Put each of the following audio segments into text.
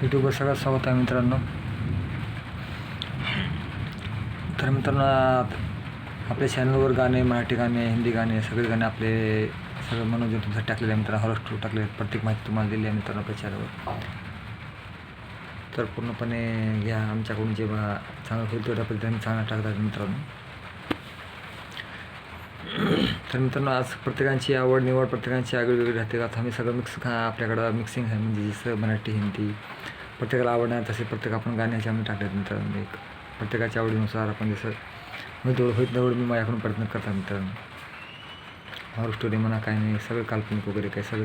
यूट्यूबवर सगळ्यात स्वागत आहे मित्रांनो. तर मित्रांनो, आपल्या चॅनलवर गाणे, मराठी गाणे, हिंदी गाणे, सगळे गाणे आपले सगळं मनोरंजन तुमच्यासाठी टाकलेले आहे मित्रांनो. हॉरर स्टोरी टाकले, प्रत्येक माहिती तुम्हाला दिली आहे मित्रांनो आपल्या चॅनलवर. तर पूर्णपणे घ्या आमच्याकडून जे चांगलं होईल तेवढ्या पद्धतीने चांगलं टाकतात मित्रांनो. तर मित्रांनो, आज प्रत्येकाची आवड निवड प्रत्येकाची वेगळी राहते. आता आम्ही सगळं मिक्स आपल्याकडं मिक्सिंग आहे, म्हणजे जसं मराठी हिंदी प्रत्येकाला आवडणार तसे प्रत्येक आपण गाणे ह्याच्यामध्ये टाकतात मित्रांनो. एक प्रत्येकाच्या आवडीनुसार आपण जसं होईल तेवढं मी माझ्याकडून प्रयत्न करतात मित्रांनो. हॉरर स्टोरी म्हणा, काय नाही, सगळं काल्पनिक वगैरे काय सगळं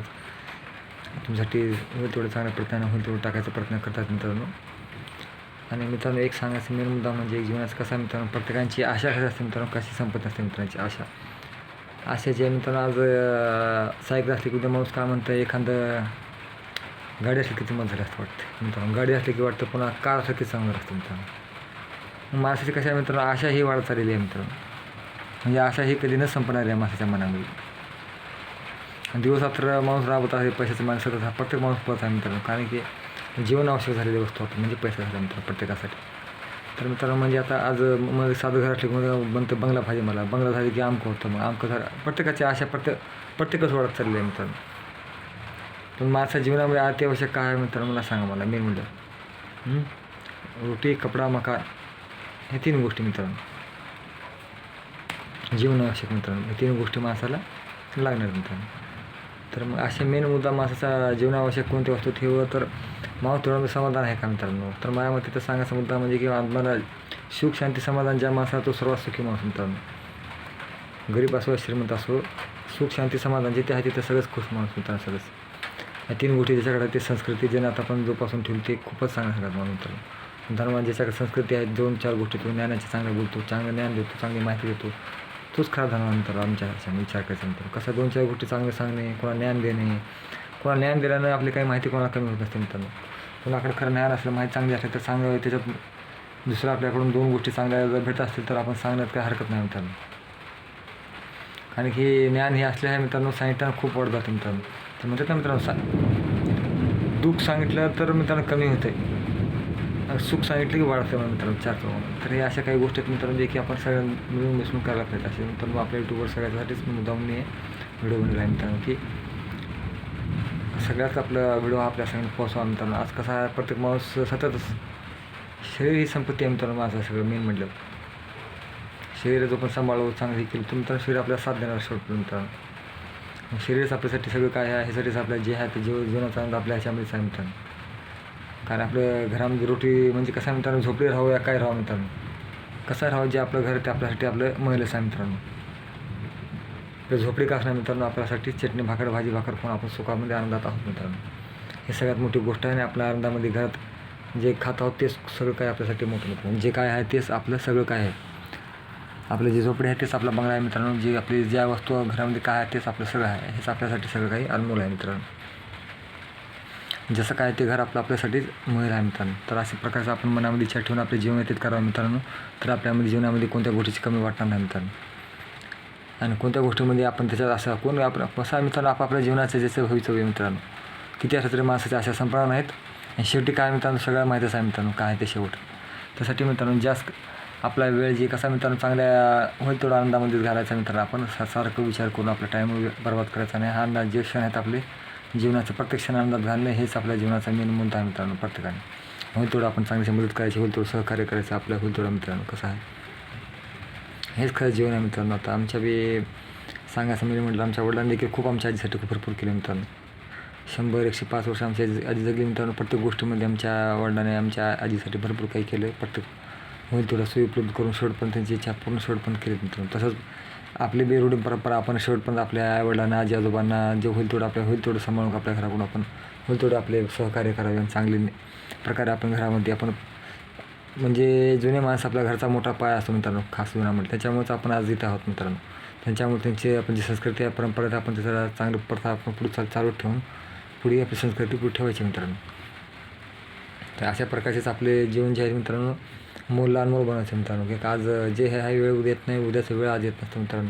तुमच्यासाठी होईल तेवढं चांगल्या प्रयत्न होईल तेवढं टाकायचा प्रयत्न करतात मित्रांनो. आणि मित्रांनो, एक सांगायचं मेन मुद्दा म्हणजे एक जीवनाचं कसा मित्रांनो, प्रत्येकाची आशा कशी असते मित्रांनो, कशी संपत असते मित्रांची आशाची मित्रांनो. आज सायकल असली की उद्या माणूस काय म्हणतं, एखादं गाडी असली किती मत झाली असतं वाटतं मित्रांनो. गाडी असली की वाटतं पुन्हा कार असलं की चांगलं असतं मित्रांनो. माणसाची कशा आहे मित्रांनो, आशा ही वाढत चाललेली आहे मित्रांनो. म्हणजे आशा ही कधी न संपणार आहे माणसाच्या मनामध्ये. दिवसरात्र माणूस राबत आहे पैशाचं माणूस सतत, हा प्रत्येक माणूस पळत आहे मित्रांनो. कारण की जीवन आवश्यक झालेली वस्तू होतं म्हणजे पैसा झाला मित्रांनो प्रत्येकासाठी. तर मित्रांनो, म्हणजे आता आज मग साधं घर असले की मग बनतं बंगला पाहिजे मला, बंगला झाली की आमकं होतं, मग आमकं झालं. प्रत्येकाची आशा प्रत्येकच वाढत चालली आहे मित्रांनो. पण माणसाच्या जीवनामध्ये अत्यावश्यक काय आहे मित्रांनो, मला सांगा. मला मेन म्हणजे रोटी, कपडा, मकान, हे 3 गोष्टी मित्रांनो जीवन आवश्यक मित्रांनो. हे 3 गोष्टी माणसाला लागणार मित्रांनो. तर मग असे मेन मुद्दा माणसाचा जीवनावश्यक कोणती वस्तू ठेवलं तर माणूस थोडं समाधान आहे का मित्रांनो. तर माझ्या मते तर सांगायचा मुद्दा म्हणजे की मला सुख, शांती, समाधान ज्या माणसाला तो सर्वात सुखी माणूस मित्रांनो. गरीब असो श्रीमंत असो, सुख, शांती, समाधान जिथे आहे तिथे सगळंच खुश माणूस मित्रांनो. सगळंच या 3 गोष्टी ज्याच्याकडे ते संस्कृती ज्याने आता आपण जोपासून ठेवली ते खूपच चांगलं सांगतात माणूस मित्रांनो. धर्मात ज्याच्याकडे संस्कृती आहे, 2-4 गोष्टी तो ज्ञानाचे चांगलं बोलतो, चांगलं ज्ञान देतो, चांगली माहिती देतो, तोच खरा धर्म मित्रांनो. आमच्या विचार करायचा मित्रांनो. कसं 2-4 गोष्टी चांगले सांगणे, कोणाला ज्ञान देणे, कोणाला ज्ञान दिल्यानं आपली काही माहिती कोणाला कमी होत नसते मित्रांनो. कोणाकडे खरं ज्ञान असलं, माहिती चांगली असली तर चांगलं, त्याच्यात दुसरं आपल्याकडून 2 गोष्टी चांगल्या जर भेटत असतील तर आपण सांगण्यात काही हरकत नाही मित्रांनो. कारण की ज्ञान हे असले आहे मित्रांनो, सांगितल्यानं खूप वाढत जातं मित्रांनो. तर म्हणतात ना मित्रांनो, दुःख सांगितलं तर मित्रांनो कमी होतं आहे, सुख सांगितलं की वाढतं मित्रांनो 4 प्रमाणात. तर हे अशा काही गोष्टी आहेत मित्रांनो जे की आपण सगळ्या मिळून मिसळून करायला पाहिजे. असे मित्रांनो आपल्या यूट्यूबवर सगळ्यासाठीच मुद्दाम मी व्हिडिओ बनवला आहे मित्रांनो, की सगळ्याच आपला व्हिडिओ आपल्या सगळ्यांना पोहोचवा मित्रांनो. आज कसा आहे, प्रत्येक माणूस सततच शरीर ही संपत्ती आहे मित्रांनो. माझं सगळं मेन म्हटलं शरीर जो पण सांभाळू चांगलं हे केलं तर मित्रांनो शरीर आपल्याला साथ देणार शेवट मित्रांनो. शरीरच आपल्यासाठी सगळं काय आहे, ह्यासाठीच आपल्याला जे आहे ते जीवनाचा आनंद आपल्या ह्याच्यामध्येच आहे मित्रांनो. कारण आपल्या घरामध्ये रोटी म्हणजे कसं आहे मित्रांनो, झोपडी राहावं या काय राहावं मित्रांनो, कसं राहावं, जे आपलं घर ते आपल्यासाठी आपलं महिलेच आहे मित्रांनो. तर झोपडी का असणार मित्रांनो, आपल्यासाठी चटणी भाकर भाजी भाकर खाऊन आपण सुखामध्ये आनंदात आहोत मित्रांनो. हे सगळ्यात मोठी गोष्ट आहे. आणि आपल्या आनंदामध्ये घरात जे खात आहोत तेच सगळं काय आपल्यासाठी मोठं मित्रांनो. जे काय आहे तेच आपलं सगळं काय आहे. आपलं जे झोपडी आहे तेच आपला बंगला आहे मित्रांनो. जे आपली ज्या वस्तू घरामध्ये काय आहे तेच आपलं सगळं आहे. हेच आपल्यासाठी सगळं काही अनमोल आहे मित्रांनो. जसं काय ते घर आपल्यासाठीच मिळेल आहे मित्रांनो. तर अशा प्रकारचं आपण मनामध्ये इच्छा ठेवून आपले जीवन व्यतीत करावं मित्रांनो. तर आपल्यामध्ये जीवनामध्ये कोणत्या गोष्टीची कमी वाटणार नाही मित्रांनो. आणि कोणत्या गोष्टीमध्ये आपण त्याच्यात असं कोण आपण कसा मित्रांनो, आपापल्या जीवनाचं ज्याचं भवितव्य मित्रांनो. किती असं तरी माणसाच्या आशा संपणार नाहीत. आणि शेवटी काय मित्रांनो, सगळ्या माहीतच आहे मित्रांनो काय ते शेवट. त्यासाठी मित्रांनो जास्त आपला वेळ जे कसा मित्रांनो चांगल्या होईल तेवढा आनंदामध्येच घालायचा मित्रांनो. आपण सारखं विचार करून आपला टाईम बरबाद करायचा नाही. हा आनंद जे क्षण आहेत आपले जीवनाचं प्रत्येक क्षण आनंदात घालणं हेच आपल्या जीवनाचा मेन मुद्दा आहे मित्रांनो. प्रत्येकाने होईल तेवढं आपण चांगल्याची मदत करायची, होईल तेवढं सहकार्य करायचं आपल्या होईल तेवढं मित्रांनो. कसं आहे हेच खरं जीवन आहे मित्रांनो. आता आमच्या बी सांगायचं म्हणजे म्हटलं, आमच्या वडिलांनी देखील खूप आमच्या आजीसाठी खूप भरपूर केलं मित्रांनो. 100-105 वर्ष आमची आजी जगली मित्रांनो. प्रत्येक गोष्टीमध्ये आमच्या वडिलांनी आमच्या आजीसाठी भरपूर काही केलं. प्रत्येक होईल तेवढं सोयी उपलब्ध करून शेवटपर्यंत त्यांची इच्छा पूर्ण शेवटपर्यंत केली मित्रांनो. तसंच आपली बी रूढी परंपरा आपण शेवटपर्यंत आपल्या आईवडिलांना, आजी आजोबांना जे होईल तेवढं आपल्या होईल तेवढं सांभाळून आपल्या घराकडून आपण होईल तेवढं आपले सहकार्य करावे. आणि चांगले प्रकारे आपण घरामध्ये आपण म्हणजे जुने माणसं आपल्या घरचा मोठा पाय असतो मित्रांनो खास जीवनामध्ये. त्याच्यामुळेच आपण आज इथं आहोत मित्रांनो. त्यांच्यामुळे त्यांची आपण जी संस्कृती आहे परंपरा आहे आपण त्याचा चांगलं प्रथा आपण पुढे चालू ठेवून पुढे आपली संस्कृती पुढे ठेवायची मित्रांनो. तर अशा प्रकारचेच आपले जीवन जे आहे मित्रांनो मोल अनमोल बनायचं मित्रांनो. की आज जे आहे वेळ उद्या येत नाही, उद्याचा वेळ आज येत नसतं मित्रांनो.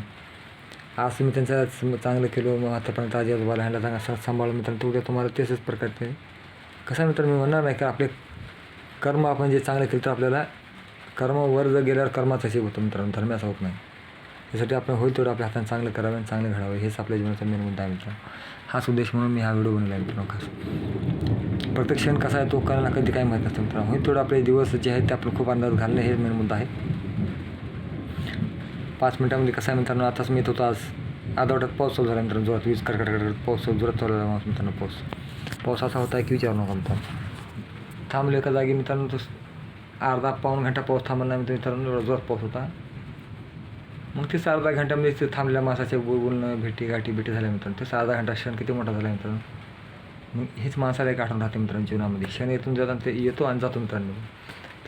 आज तुम्ही त्यांचं चांगलं केलं, मग आतापर्यंत आजी आजोबाला ह्याला चांगला सांभाळून मित्रांनो, तर उद्या तुम्हाला तेच प्रकारे कसं आहे मित्रांनो, मी म्हणणार नाही की आपले कर्म आपण जे चांगले केले तर आपल्याला कर्म वर जर गेल्यावर कर्माचं नशीब होतं मित्रांनो, धर्माचं होत नाही. त्यासाठी आपण होईल तेवढं आपल्या हाताने चांगलं करावं आणि चांगलं घडावं, हेच आपल्या जीवनाचा मेन मुद्दा आहे मित्रांनो. हाच उद्देश म्हणून मी हा व्हिडिओ बनवला आहे मित्रांनो. खास प्रत्येक क्षण कसा आहे तो कळायला कधी काय माहीत नसतं मित्रांनो. होईल तेवढं आपले दिवस जे आहेत ते आपलं खूप अंदाज घालणं हेच मेन मुद्दा आहे. 5 मिनिटामध्ये कसं आहे मित्रांनो, आताच मी येत होतो आज आधवड्यात पाऊस चालू झाला मित्रांनो, जोरात वीज कडकडकडत पाऊस जोरात चालू झाला मित्रांनो. पाऊस असा होता की विचारू नका मित्रांनो. थांबलो एका जागी मित्रांनो, तो अर्धा पाऊण घंटा पाऊस थांबला नाही मित्रांनो, एवढा जोरात पाऊस होता. मग ते अर्धा घंट्यामध्ये ते थांबल्या माणसाचे बोलणं भेटी झाल्या मित्रांनो. ते अर्धा घंटा क्षण किती मोठा झाला मित्रांनो. मग हेच माणसाला एक आठवण राहते मित्रांनो जीवनामध्ये. क्षण येतून जातात ते येतो आणि जातो मित्रांनो.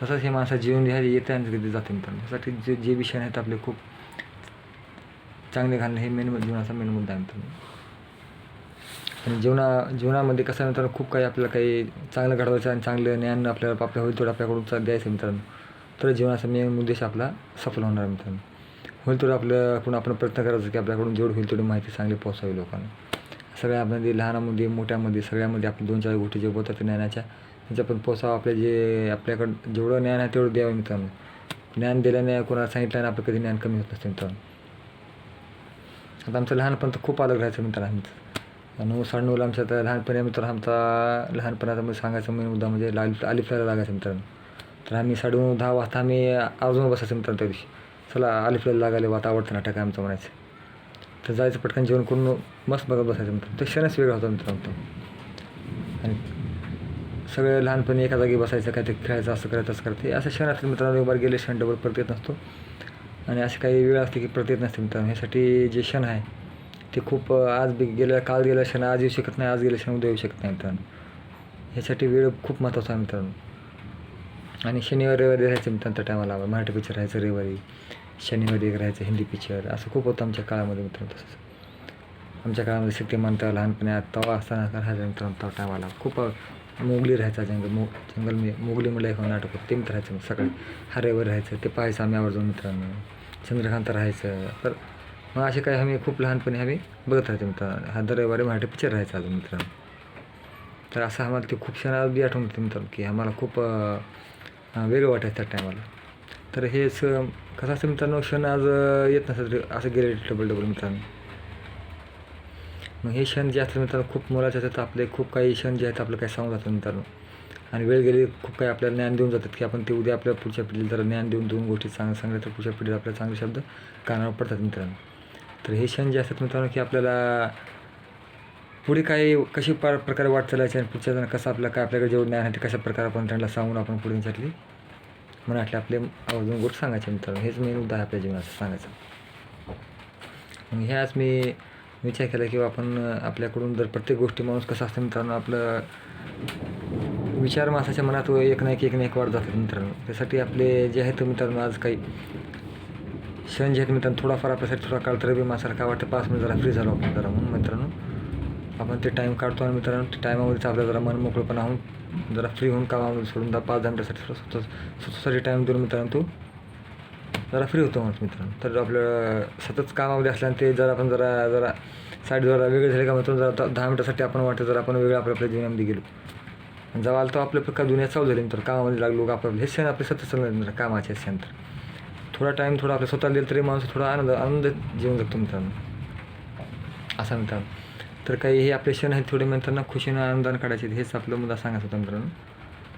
तसंच हे माणसाचं जीवन येते आणि कधी जाते मित्रांनो. त्यासाठी जे क्षण आहेत आपले खूप चांगले घालणं हे जीवनाचा मेन मुद्दा आहे मित्रांनो. आणि जीवनामध्ये कसं मित्रांनो, खूप काही आपल्याला काही चांगलं घडवायचं आणि चांगलं ज्ञान आपल्याला होईल तेवढं आपल्याकडून द्यायचं मित्रांनो. तर जीवनाचा मेन उद्देश आपला सफल होणार मित्रांनो. होईल तेवढं आपल्याकडून आपण प्रयत्न करायचं की आपल्याकडून जेवढं होईल तेवढी माहिती चांगली पोहोचावी लोकांना. सगळ्यामध्ये लहानामध्ये मोठ्यामध्ये सगळ्यामध्ये आपल्या 2-4 गोष्टी जे बोलतात ज्ञानाच्या त्याच्या पण पोचावं. आपल्याकडं जेवढं ज्ञान आहे तेवढं द्यावं मित्रांनो. ज्ञान दिल्याने कोणाला सांगितलं नाही आपलं कधी ज्ञान कमी होत नसतं मित्रांनो. आता आमचं लहानपण तर खूप अलग राहायचं मित्रांनो. 9-9:30 आमच्या तर लहानपणी मित्रांनो, आमचा लहानपणाचा मी सांगायचा मेन मुद्दा म्हणजे अलिफला लागायचं मित्रांनो. तर आम्ही 9:30-10 वाजता आम्ही आवर्जून बसायचं मित्रांनो. त्या दिवशी चला अलिफला लागायला वाता आवडतं नाटक आमचं म्हणायचं. तर जायचं पटकन जेवण करून मस्त बघत बसायचं मित्रांनो. ते क्षणच वेगळा होता मित्रांनो. आणि सगळे लहानपणी एका जागी बसायचं, काय ते खेळायचं, असं करायचं तसं करते. असं क्षण असतं मित्रांनो, एक बार गेले क्षण डबल परत येत नसतो. आणि असे काही वेळ असते की परत येत नसते मित्रांनो. ह्यासाठी जे क्षण आहे ते खूप आज काल गेल्या क्षण आज येऊ शकत नाही, आज गेल्या क्षण उद्या येऊ शकत नाही मित्रांनो. ह्यासाठी वेळ खूप महत्त्वाचा आहे मित्रांनो. आणि शनिवारी रविवारी राहायचं मित्रांनो. त्या टायमाला मराठी पिक्चर राहायचं रविवारी, शनिवारी एक राहायचं हिंदी पिक्चर, असं खूप होतं आमच्या काळामध्ये मित्रांनो. तसंच आमच्या काळामध्ये शक्तिमान तेव्हा लहानपणी तेव्हा असताना राहायचं मित्रांनो. त्या टायमाला खूप मोगली राहायचा मोगली म्हणलं एक नाटक होतं ते मित्र राहायचं सकाळी. हा रविवारी राहायचं ते पाहायचं आम्ही आवर्जून मित्रांनो. चंद्रकांत राहायचं. तर मग असे काही आम्ही खूप लहानपणी आम्ही बघत राहायचं मित्रांनो. हा दर रविवारी मराठी पिक्चर राहायचा अजून मित्रांनो. तर असं आम्हाला ते खूप क्षण अगदी आठवण होते मित्रांनो की आम्हाला खूप वेगळं वाटायचं त्या टायमाला. तर हेच कसं असतं मित्रांनो, क्षण आज येत नसतं असं गेले डबल मित्रांनो. मग हे क्षण जे असतात मित्रांनो खूप मोलाचे असतात. आपले खूप काही क्षण जे आहेत आपलं काही सांगून जातात मित्रांनो. आणि वेळ गेली खूप काही आपल्याला ज्ञान देऊन जातात की आपण ते उद्या आपल्या पुढच्या पिढीला जर ज्ञान देऊन 2 गोष्टी सांगल्या तर पुढच्या पिढीला आपल्याला चांगले शब्द कानावर पडतात मित्रांनो. तर हे क्षण जे असतात मित्रांनो की आपल्याला पुढे काही कशी प्रकारे वाट चालायची आणि पुढच्या जण कसं आपल्याकडे जेवढं ज्ञान आहे ते कशा प्रकारे आपण त्यांना सांगून आपण पुढे त्यांच्यातली मनातले आपले आवर्जून गोष्ट सांगायचे मित्रांनो. हेच मेन मुद्दा आहे आपल्या जीवनाचं सांगायचं. मग ह्याच मी विचार केला की आपण आपल्याकडून जर प्रत्येक गोष्टी माणूस कसं असतं मित्रांनो, आपलं विचार माणसाच्या मनात एक ना एक वाढ जातात मित्रांनो. त्यासाठी आपले जे आहेत मित्रांनो आज काही क्षण जे आहेत मित्रांनो थोडाफार आपल्यासाठी थोडा काळ तरी माणसाला काय वाटतं 5 मिनिट जरा फ्री झालो आपण जरा म्हणून मित्रांनो आपण ते टाईम काढतो. आणि मित्रांनो ते टायमामध्येच आपल्याला जरा मन मोकळेपणा होऊन जरा फ्री होऊन कामामध्ये सोडून 5-10 मिनिटासाठी स्वतःसाठी टाईम देऊन मित्रांनो तो जरा फ्री होतो म्हणून मित्रांनो. तर आपलं सतत कामामध्ये असल्याने ते जर आपण जरा साईड जरा वेगळे झाले का मित्रांनो, जरा 10 मिनिटासाठी आपण वाटतं जर आपण वेगळं आपल्या जीवनामध्ये गेलो. जेव्हा आलं तर आपल्या प्रकार दुनिया चालू झाली तर कामामध्ये लागलो आपलं हे क्षण आपले सतत चालणार कामाचे क्षण. तर थोडा टाईम थोडा आपल्या स्वतःला दिलं तरी माणूस थोडा आनंद जीवन जगतो मित्रांनो असा मित्रांनो. तर काही हे आपले क्षण आहेत थोडे मित्रांनो खुशीनं आनंदानं काढायचे हेच आपलं मुद्दा सांगायचं होतं मित्रांनो.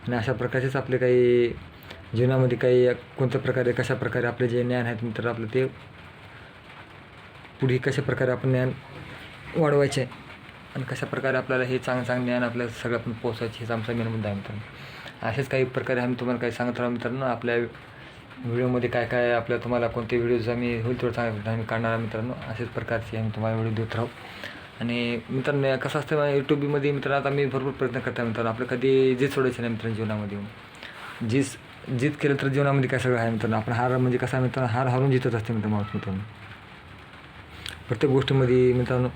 आणि अशा प्रकारचेच आपले काही जीवनामध्ये काही कोणत्या प्रकारे कशा प्रकारे आपले जे ज्ञान आहेत मित्र आपलं ते पुढे कशा प्रकारे आपण ज्ञान वाढवायचे आणि कशा प्रकारे आपल्याला हे चांगलं ज्ञान आपल्याला सगळं आपण पोहोचायचे हेच आमचा मेन मुद्दा आहे मित्रांनो. असेच काही प्रकारे आम्ही तुम्हाला काही सांगत राहू मित्रांनो. आपल्या व्हिडिओमध्ये काय आपल्या तुम्हाला कोणते व्हिडिओज आम्ही होईल तेवढं चांगलं आम्ही काढणार मित्रांनो. अशाच प्रकारचे आम्ही तुम्हाला व्हिडिओ देत राहू. आणि मित्रांनो कसं असतं यूट्यूबमध्ये मित्रांनो आता मी भरपूर प्रयत्न करतो मित्रांनो. आपलं कधी जीत सोडायचं नाही मित्रांनो जीवनामध्ये. जीत केलं तर जीवनामध्ये काय सगळं आहे मित्रांनो. आपण हार म्हणजे कसं आहे मित्रांनो हारून जितत असते मित्रांनो. प्रत्येक गोष्टीमध्ये मित्रांनो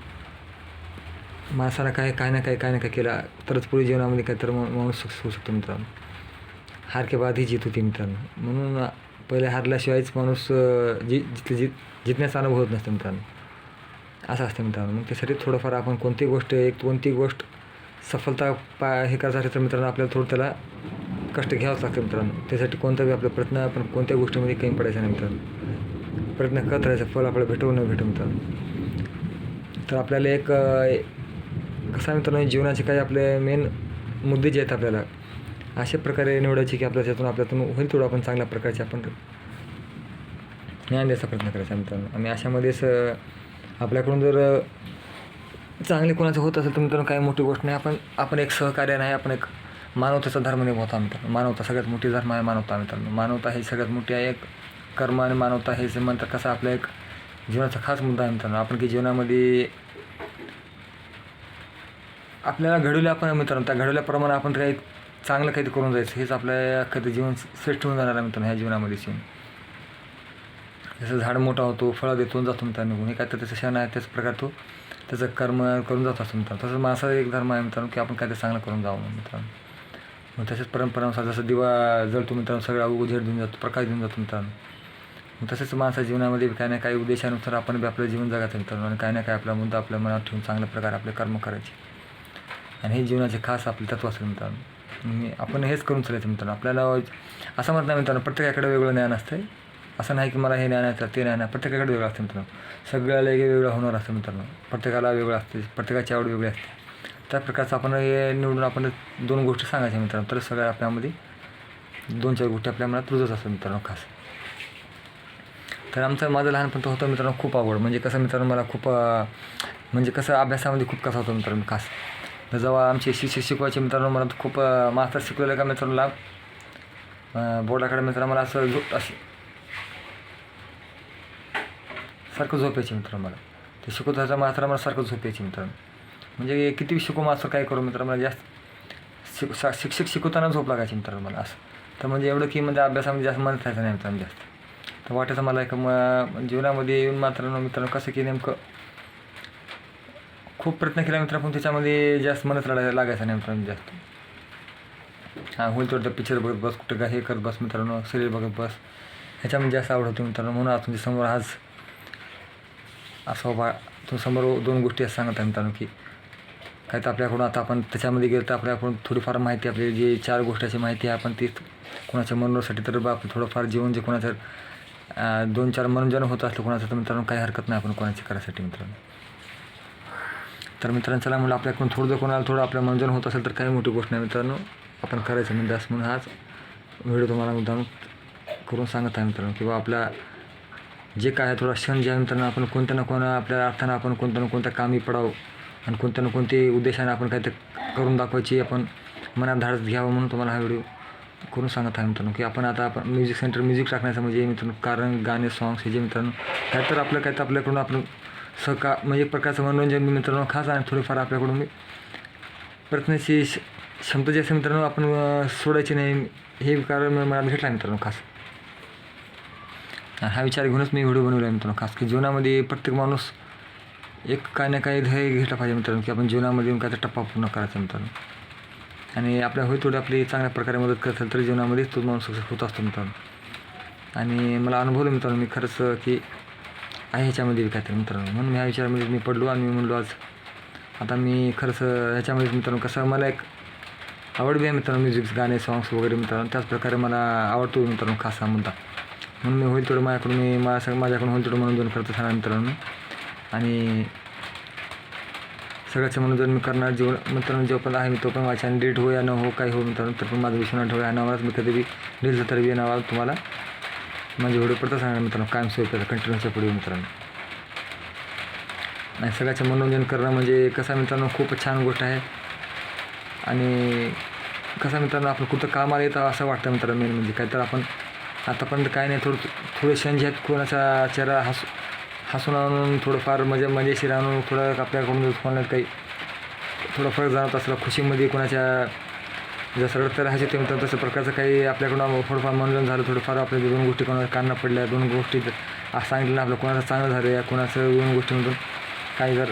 माणसाला काय ना काय केला तरच पुढे जीवनामध्ये काय तर माणूस होऊ शकतो मित्रांनो. हार के बाद ही जीत होती मित्रांनो. म्हणून पहिले हारल्याशिवायच माणूस जितण्याचा अनुभव होत नसतं मित्रांनो असं असतं मित्रांनो. मग त्यासाठी थोडंफार आपण कोणती गोष्ट सफलता हे करायसाठी तर मित्रांनो आपल्याला थोडं त्याला कष्ट घ्यावंच लागतं मित्रांनो. त्यासाठी कोणताही आपला प्रयत्न आपण कोणत्या गोष्टीमध्ये कमी पडायचा नाही मित्रांनो. प्रयत्न करत राहायचा, फळ आपल्याला भेटू न भेटू मित्रांनो. तर आपल्याला एक कसं मित्रांनो जीवनाचे काही आपले मेन मुद्दे जे आहेत आपल्याला अशा प्रकारे निवडायचे की आपल्यातून होईल तेवढं आपण चांगल्या प्रकारचे आपण ज्ञान द्यायचा प्रयत्न करायचा मित्रांनो. आणि अशामध्येच आपल्याकडून जर चांगले कोणाचं होत असेल तर मित्रांनो काही मोठी गोष्ट नाही. आपण एक सहकार्य नाही, आपण एक मानवतेचा धर्म निभवता मित्रांनो. मानवता सगळ्यात मोठी धर्म आहे मानवता मित्रांनो. मानवता ही सगळ्यात मोठी आहे. एक कर्म आणि मानवता हे म्हणतात कसं आपला एक जीवनाचा खास मुद्दा आहे मित्रांनो. आपण की जीवनामध्ये आपल्याला घडवलं आपण मित्रांनो, त्या घडवल्याप्रमाणे आपण काही चांगलं काहीतरी करून जायचं, हेच आपल्या कधी जीवन श्रेष्ठ होऊन जाणार आहे मित्रांनो ह्या जीवनामध्ये. जसं झाड मोठा होतो, फळं देतो जातो मित्रांनो निघून, हे काय तर त्याचं क्षण आहे त्याच प्रकार तो त्याचं कर्म करून जात असतो मित्रांनो. तसंच माणसाचा एक धर्म आहे मित्रांनो की आपण काहीतरी चांगलं करून जावं मित्रांनो. मग तसेच परंपरानुसार जसं दिवा जळतो मित्रांनो, सगळा उजेड देऊन जातो, प्रकाश देऊन जातो मित्रांनो. मग तसेच माणसाच्या जीवनामध्ये काही ना काही उद्देशानुसार आपण बी आपलं जीवन जगायचं मित्रांनो. आणि काही ना काही आपला मुद्दा आपल्या मनात ठेवून चांगल्या प्रकारे आपले कर्म करायचे. आणि हे जीवनाचे खास आपले तत्व असेल मित्रांनो. आपण हेच करून चालायचं मित्रांनो. आपल्याला असं म्हणत नाही मित्रांनो प्रत्येकाकडे वेगळं ज्ञान असतं. असं नाही की मला हे ज्ञान आहे ते ज्ञान आहे, प्रत्येकाकडे वेगळं असतं मित्रांनो. सगळ्याला वेगळं होणार असतं मित्रांनो. प्रत्येकाला वेगळं असते, प्रत्येकाची आवड वेगळी असते. त्या प्रकारचं आपण हे निवडून आपण 2 गोष्टी सांगायच्या मित्रांनो. तर सगळ्या आपल्यामध्ये 2-4 गोष्टी आपल्या मनात रुजत असतात मित्रांनो खास. तर माझं लहानपण होतं मित्रांनो खूप आवड. म्हणजे कसं मित्रांनो मला खूप म्हणजे कसं अभ्यासामध्ये खूप कसा होतं मित्रांनो खास. तर जेव्हा आमचे शिक्षक शिकवायचे मित्रांनो मला खूप मास्तर शिकवलं का मित्रांनो बोर्डाकडे मित्रांनो मला असं सारखं झोप यायची मित्रांनो. मला ते शिकवताचा मास्तर मला सारखं झोप यायची मित्रांनो. म्हणजे किती शिकू मास्तर काय करू मित्रांनो, मला जास्त शिक्षक शिकवताना झोप लागायची मित्रांनो मला असं. तर म्हणजे एवढं की म्हणजे अभ्यासामध्ये जास्त मन राहायचं नाही मित्रांनो जास्त. तर वाटायचं मला एक जीवनामध्ये येऊन मित्रांनो कसं की नेमकं खूप प्रयत्न केला मित्रांनो, पण त्याच्यामध्ये जास्त मनच लागायचं नाही मित्रांनो जास्त. होईल तेवढं पिक्चर बघत बस, कुठं काय हे करत बस मित्रांनो, सिरियल बघत बस, ह्याच्यामध्ये जास्त आवड होती मित्रांनो. म्हणून आज तुमच्यासमोर आज असं तुमच्यासमोर 2 गोष्टी असं सांगत आहे मित्रांनो की काय तर आपल्याकडून आता आपण त्याच्यामध्ये गेलं तर आपल्याकडून थोडीफार माहिती आपली जी 4 गोष्टीची माहिती आहे आपण ती कोणाच्या मनोरंजनासाठी तर आपण थोडंफार जीवन जे कोणाचं 2-4 मनोरंजन होत असलं कोणाचं तर मित्रांनो काही हरकत नाही आपण कोणाची करायसाठी मित्रांनो. तर मित्रांनो चला म्हणलं आपल्याकडून कोणाला थोडं आपलं मनोरंजन होत असेल तर काही मोठी गोष्ट नाही मित्रांनो, आपण करायचं म्हणजे असं म्हणून हाच व्हिडिओ तुम्हाला मुद्दाम करून सांगत आहे मित्रांनो की आपल्या जे काय आहे थोडा क्षण जे आहे मित्रांनो आपण कोणत्या ना कोणत्या आपल्या अर्थानं आपण कोणत्या ना कोणत्या कामी पडावं आणि कोणत्या ना कोणते उद्देशाने आपण काहीतरी करून दाखवायची आपण मनात धाडस घ्यावं म्हणून तुम्हाला हा व्हिडिओ करून सांगत आहे मित्रांनो की आपण म्युझिक टाकण्याचं म्हणजे मित्रांनो कारण गाणे सॉंग्स हे जे मित्रांनो काय तर आपल्याकडून आपण म्हणजे एक प्रकारचं मनोरंजन मित्रांनो खास आणि थोडीफार आपल्याकडून मी प्रयत्नाची क्षमता जी असते मित्रांनो आपण सोडायची नाही हे कारण मनात घेतला मित्रांनो खास. हा विचार घेऊनच मी व्हिडिओ बनवला आहे मित्रांनो खास की जीवनामध्ये प्रत्येक माणूस एक काही ना काही ध्येय घेतला पाहिजे मित्रांनो की आपण जीवनामध्ये येऊन काय तर टप्पा पूर्ण करायचा मित्रांनो. आणि आपल्या होईल थोडी आपली चांगल्या प्रकारे मदत करत असेल तर जीवनामध्ये तो माणूस सक्सेस होत असतो मित्रांनो. आणि मला अनुभवलं मित्रांनो मी खरंच की आहे ह्याच्यामध्ये काय तर मित्रांनो. म्हणून ह्या विचारामध्ये मी पडलो आणि मी म्हणलो आज आता मी खरंच ह्याच्यामध्ये मित्रांनो कसं मला एक आवड बी आहे मित्रांनो म्युझिक गाणे सॉंग्स वगैरे मित्रांनो. त्याचप्रकारे मला आवडतो मित्रांनो खास हा मुद्दा. म्हणून मी होईल थोडं माझ्याकडून होईल थोडं मनोरंजन करत असणार मित्रांनो. आणि सगळ्याचं मनोरंजन मी करणार जीवन मित्रांनो जो पण आहे मी तो पण माझ्या डिलीट हो या न हो काही हो मित्रांनो तर पण माझं विश्वनाथ ढवळे या नावालाच मी कधी बी डिलीट तर या नावाला तुम्हाला माझे व्हिडिओ पडतच सांगणार मित्रांनो कायम स्वरूपाचा कंटिन्यूच्या पुढे मित्रांनो. आणि सगळ्याचं मनोरंजन करणं म्हणजे कसं मित्रांनो खूप छान गोष्ट आहे. आणि कसं मित्रांनो आपलं कुठं कामाला येतं असं वाटतं मित्रांनो मेन म्हणजे काय तर आपण आतापर्यंत काय नाही थोडे क्षण जे आहेत कोणाचा चेहरा हसून आणून थोडंफार मजेशीर आणून थोडं आपल्याकडून कोणाला काही थोडं फरक जाणवत असला खुशीमध्ये कोणाच्या जसं रडत राहायचे ते मित्रांनो तसं प्रकारचं काही आपल्याकडून थोडंफार मनोरंजन झालं थोडंफार आपल्या 2 गोष्टी कोणाला कारणं पडल्या 2 गोष्टी सांगितलं ना आपलं कोणाचं चांगलं झालं या कोणाचं 2 गोष्टीमधून काही जर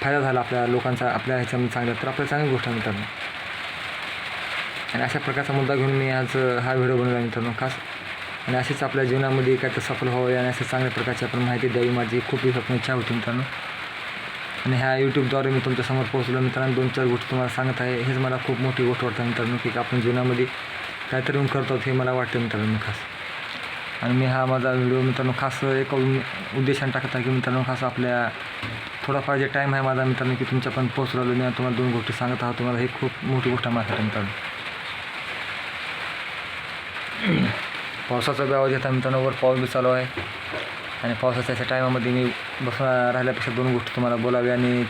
फायदा झाला आपल्या लोकांचा आपल्या ह्याच्यामध्ये चांगलं तर आपल्या चांगली गोष्ट आहे मित्रांनो. आणि अशा प्रकारचा मुद्दा घेऊन मी आज हा व्हिडिओ बनवला मित्रांनो खास. आणि अशीच आपल्या जीवनामध्ये काय तर सफल व्हावं आणि अशा चांगल्या प्रकारची आपण माहिती द्यावी माझी खूप दिवसापासून इच्छा होती मित्रांनो. आणि ह्या यूट्यूबद्वारे मी तुमच्यासमोर पोहोचलो मित्रांनो. 2-4 गोष्टी तुम्हाला सांगत आहे. हेच मला खूप मोठी गोष्ट वाटतं मित्रांनो, की आपण जीवनामध्ये काहीतरी करतो हे मला वाटतं मित्रांनो खास. आणि मी हा माझा व्हिडिओ मित्रांनो खास एक उद्देशाने टाकत आहे, की मित्रांनो खास आपल्या थोडाफार जे टाईम आहे माझा मित्रांनो, की तुमच्यापर्यंत पोहोचलो मी तुम्हाला 2 गोष्टी सांगत आहोत. तुम्हाला हे खूप मोठी गोष्ट आहे माझ्यासाठी मित्रांनो. पावसाचा बी आवाज येता मित्रांनो, वर पाऊस बी चालू आहे. आणि पावसाच्या टायमामध्ये मी बसून राहिल्यापेक्षा 2 गोष्टी तुम्हाला बोलावे आणि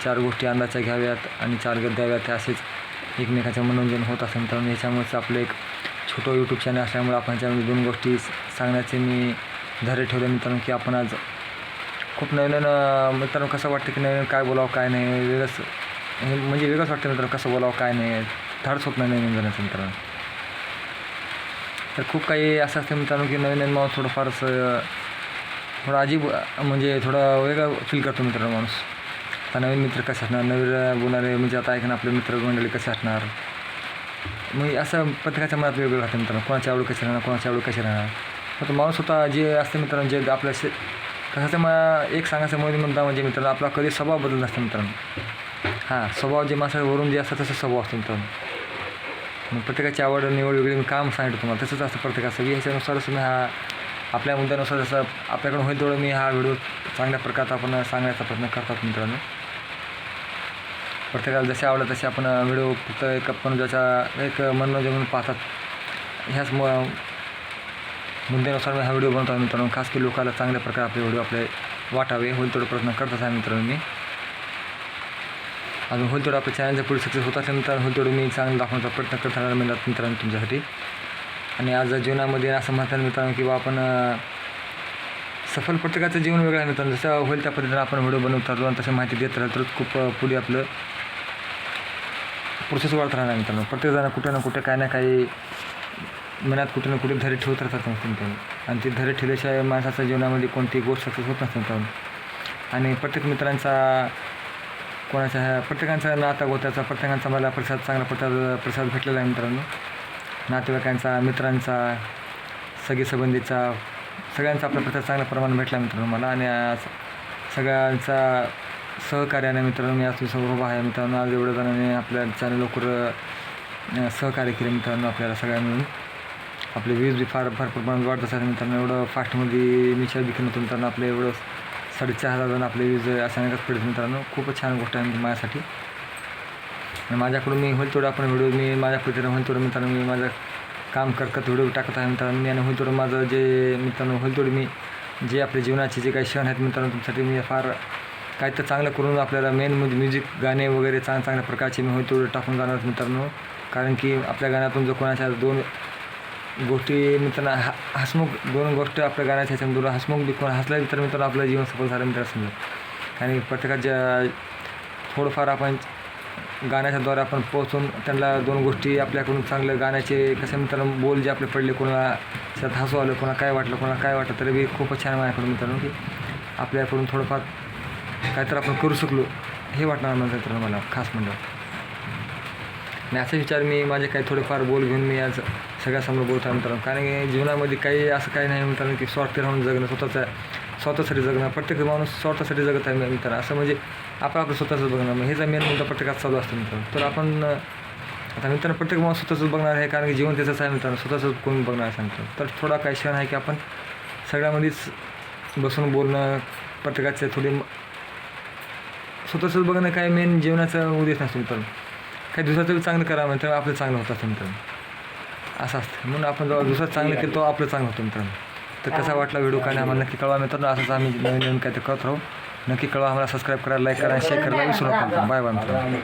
4 गोष्टी अंदाच्या घ्याव्यात आणि 4 गत द्याव्यात. असेच एकमेकांचं मनोरंजन होत असतं मित्रांनो. ह्याच्यामुळेच आपलं एक छोटं यूट्यूब चॅनल असल्यामुळे आपण ह्याच्यामध्ये 2 गोष्टी सांगण्याचे मी धैर्य ठेवले मित्रांनो, की आपण आज खूप नवीन मित्रांनो कसं वाटतं, की नवीन काय बोलावं काय नाही वेगळंच हे म्हणजे वेगळंच वाटतं मित्रांनो. कसं बोलावं काय नाही धाडस होत नाही नवीन जाण्याचं मित्रांनो. तर खूप काही असं असतं मित्रांनो, की नवीन माणूस थोडंफार थोडं अजीब म्हणजे थोडं वेगळं फील करतो मित्रांनो माणूस. आता नवीन मित्र कसे असणार, नवीन बोलणारे म्हणजे आता ऐकणं आपले मित्रमंडळी कसे असणार, म्हणजे असं प्रत्येकाच्या मनात वेगळं राहतं मित्रांनो. कोणाची आवड कशी राहणार, कोणाची आवड कशी राहणार. तर माणूस स्वतः जे असतं मित्रांनो, जे आपल्या कसं मला एक सांगायचं मुद्दा म्हणजे मित्रांनो, आपला कधी स्वभाव बदलत नसतं मित्रांनो. हां, स्वभाव जे माणसावरून जे असतं तसं स्वभाव असतो मित्रांनो. मग प्रत्येकाची आवड निवड वेगळी मी काम सांगितलं तुम्हाला तसंच असतं प्रत्येकाचं. ह्याच्यानुसारच मी हा आपल्या मुद्द्यानुसार जसं आपल्याकडून होईल तेवढं मी हा व्हिडिओ चांगल्या प्रकारात आपण सांगण्याचा प्रयत्न करतात मित्रांनो. प्रत्येकाला जसे आवडत तसे आपण व्हिडिओ फक्त एक आपण ज्याचा एक मनोरंजन म्हणून पाहतात ह्याच मुद्द्यानुसार मी हा व्हिडिओ बनवतो मित्रांनो. खास की लोकांना चांगल्या प्रकारे आपले व्हिडिओ आपले वाटावे होईल तेवढं प्रयत्न करतच आहे मित्रांनो. मी अजून होईल तेवढं आपल्या चॅनलचं पुढे सक्सेस होत असेल मित्रांनो, होईल तेवढं मी चांगलं दाखवण्याचा प्रयत्न करत राहणार मित्रांनो तुमच्यासाठी. आणि आज जीवनामध्ये असं म्हणतात मित्रांनो, की आपण सफल प्रत्येकाचं जीवन वेगळं आहे मित्रांनो. जसं होईल त्या पद्धतीने आपण व्हिडिओ बनवत राहतो आणि तसे माहिती देत राहिलो तर खूप पुढे आपलं प्रोसेस वाढत राहणार मित्रांनो. प्रत्येकजण कुठं ना कुठे काय ना काही मनात कुठे ना कुठे धैर्य ठेवत राहतात मित्रांनो. आणि ते धैर्य ठेवल्याशिवाय माणसाच्या जीवनामध्ये कोणतीही गोष्ट सक्सेस होत नसते मित्रांनो. आणि प्रत्येक मित्रांचा प्रत्येकांचा नाता गोत्याचा प्रत्येकांचा मला चांगला प्रसाद भेटलेला आहे मित्रांनो. नातेवाईकांचा, मित्रांचा, सगळे संबंधीचा सगळ्यांचा आपला प्रसाद चांगल्या प्रमाणात भेटला मित्रांनो मला. आणि सगळ्यांचा सहकार्याने मित्रांनो मी आज समोर आहे मित्रांनो. आज एवढ्या जणांनी आपल्या चॅनल लवकर सहकार्य केले मित्रांनो. आपल्याला सगळ्या मिळून आपले व्ह्यूज बी फार प्रमाणात वाढत असतात मित्रांनो. एवढं फास्टमध्ये मी विचार देखील नव्हतं मित्रांनो. आपलं एवढं 4,500 जण आपले व्ह्यूज अचानकच पडत मित्रांनो. खूपच छान गोष्ट आहे माझ्यासाठी. आणि माझ्याकडून मी होईल तेवढं आपण व्हिडिओ मी माझ्या पद्धतीने होईल तेवढं मित्रांनो मी माझं काम करत व्हिडिओ टाकत आहे मित्रांनो मी. आणि होईल तेवढं माझं जे मित्रांनो होईल तेवढं मी जे आपल्या जीवनाचे जे काही क्षण आहेत मित्रांनो तुमच्यासाठी मी फार काय तर चांगलं करून आपल्याला मेन म्हणजे म्युझिक गाणे वगैरे चांगल्या प्रकारचे मी होईल तेवढं टाकून जाणार मित्रांनो. कारण की आपल्या गाण्यातून जो कोणाच्या 2 गोष्टी मित्रांनो हसमुख 2 गोष्ट आपल्या गाण्याच्या ह्याच्यातून हसमुख बी कोण हसला तर मित्रांनो आपलं जीवन सफल झालं मित्र समजा. आणि प्रत्येकाच्या थोडंफार आपण गाण्याच्याद्वारे आपण पोहोचून त्यांना 2 गोष्टी आपल्याकडून चांगलं गाण्याचे कसे मित्रांनो बोल जे आपले पडले कोणाला त्यात हसू आलं कोणाला काय वाटलं तरी बी खूपच छान माझ्याकडून मित्रांनो की आपल्याकडून थोडंफार काय तर आपण करू शकलो हे वाटणार मित्रांनो मला खास म्हणजे. आणि असा विचार मी माझे काही थोडेफार बोल घेऊन मी आज सगळ्यासमोर बोलत आहे मित्रांनो. कारण की जीवनामध्ये काही असं काही नाही मित्रांनो की स्वार्थी राहून जगणं स्वतःसाठी जगणं. प्रत्येक माणूस स्वतःसाठी जगत आहे मित्रांनो. असं म्हणजे आपलं स्वतःच बघणं मग हेचा मेन मुद्दा प्रत्येकात चालू असतो मित्रांनो. तर आपण आता मित्रांनो प्रत्येक माणूस स्वतःच बघणार आहे कारण की जीवन त्याचंच आहे मित्रांनो. स्वतःच कोण बघणार आहे सांगतो. तर थोडा काही क्षण आहे की आपण सगळ्यामध्येच बसून बोलणं प्रत्येकाचे थोडी स्वतःच बघणं काय मेन जीवनाचा उद्देश नसतो मित्रांनो. काही दुसऱ्याचं चांगलं करावं तर आपलं चांगलं होतं असतं मित्रांनो. असं असतं म्हणून आपण जेव्हा दुसरं चांगलं केलं तो आपलं चांगलं होतं मित्रांनो. तर कसा वाटला व्हिडिओ काय आम्हाला नक्की कळवा मित्रांनो. असंच आम्ही नवीन काय ते करत राहू. नक्की कळवा. आम्हाला सबस्क्राईब करायला, लाईक करा, शेअर करायला विसरू नका. बाय बाय मित्रांनो.